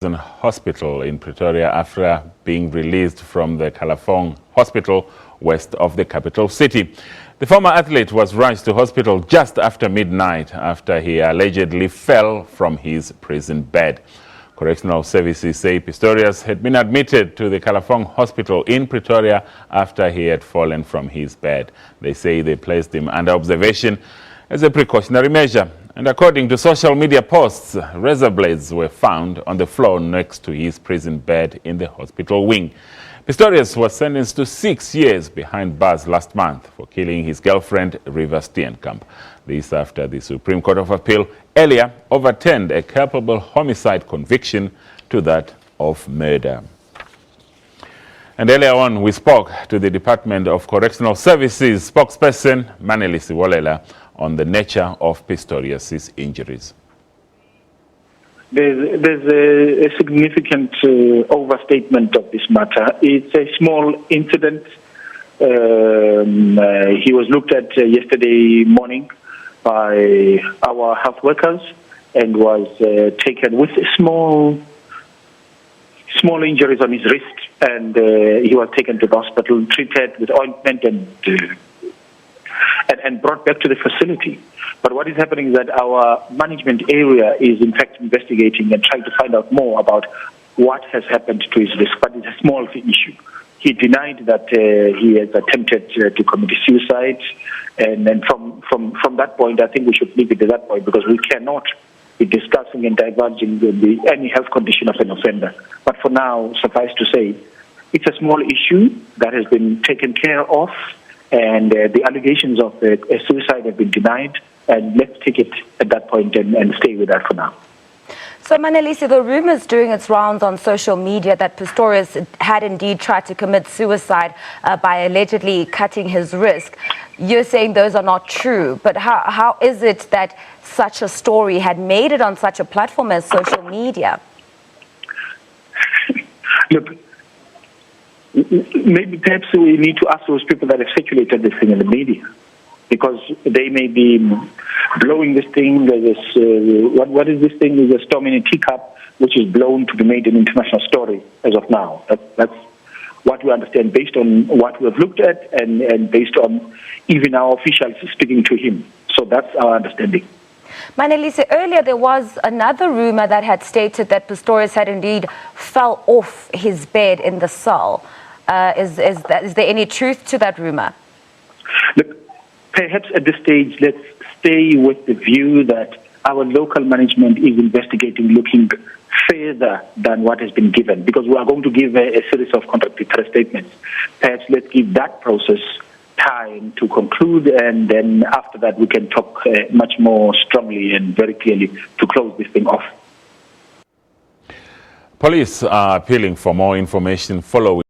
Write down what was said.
Hospital in Pretoria after being released from the Kalafong hospital west of the capital city. The former athlete was rushed to hospital just after midnight after he allegedly fell from his prison bed. Correctional services say Pistorius had been admitted to the Kalafong hospital in Pretoria after he had fallen from his bed. They say they placed him under observation as a precautionary measure. And according to social media posts, razor blades were found on the floor next to his prison bed in the hospital wing. Pistorius was sentenced to 6 years behind bars last month for killing his girlfriend, River Steenkamp. This after the Supreme Court of Appeal earlier overturned a culpable homicide conviction to that of murder. And earlier on, we spoke to the Department of Correctional Services spokesperson, Manelisi Wolela, on the nature of Pistorius' injuries. There's a significant overstatement of this matter. It's a small incident. He was looked at yesterday morning by our health workers and was taken with small injuries on his wrist, and he was taken to the hospital, treated with ointment and brought back to the facility. But what is happening is that our management area is in fact investigating and trying to find out more about what has happened to his wrist, but it's a small issue. He denied that he has attempted to commit suicide, and then from that point, I think we should leave it at that point, because we cannot be discussing and divulging any health condition of an offender. But for now, suffice to say, it's a small issue that has been taken care of, and the allegations of a suicide have been denied, and let's take it at that point and stay with that for now. So, Manelisi, the rumors doing its rounds on social media that Pistorius had indeed tried to commit suicide by allegedly cutting his wrist, you're saying those are not true. But how is it that such a story had made it on such a platform as social media? Look, maybe perhaps we need to ask those people that have circulated this thing in the media, because they may be blowing this thing. What is this thing? Is a storm in a teacup, which is blown to be made an international story as of now. That's what we understand based on what we have looked at and based on even our officials speaking to him. So that's our understanding. Manelisi, earlier there was another rumor that had stated that Pistorius had indeed fell off his bed in the cell. Is there any truth to that rumor? Look, perhaps at this stage, let's stay with the view that our local management is investigating, looking further than what has been given, because we are going to give a series of contradictory statements. Perhaps let's give that process time to conclude, and then after that we can talk much more strongly and very clearly to close this thing off. Police are appealing for more information following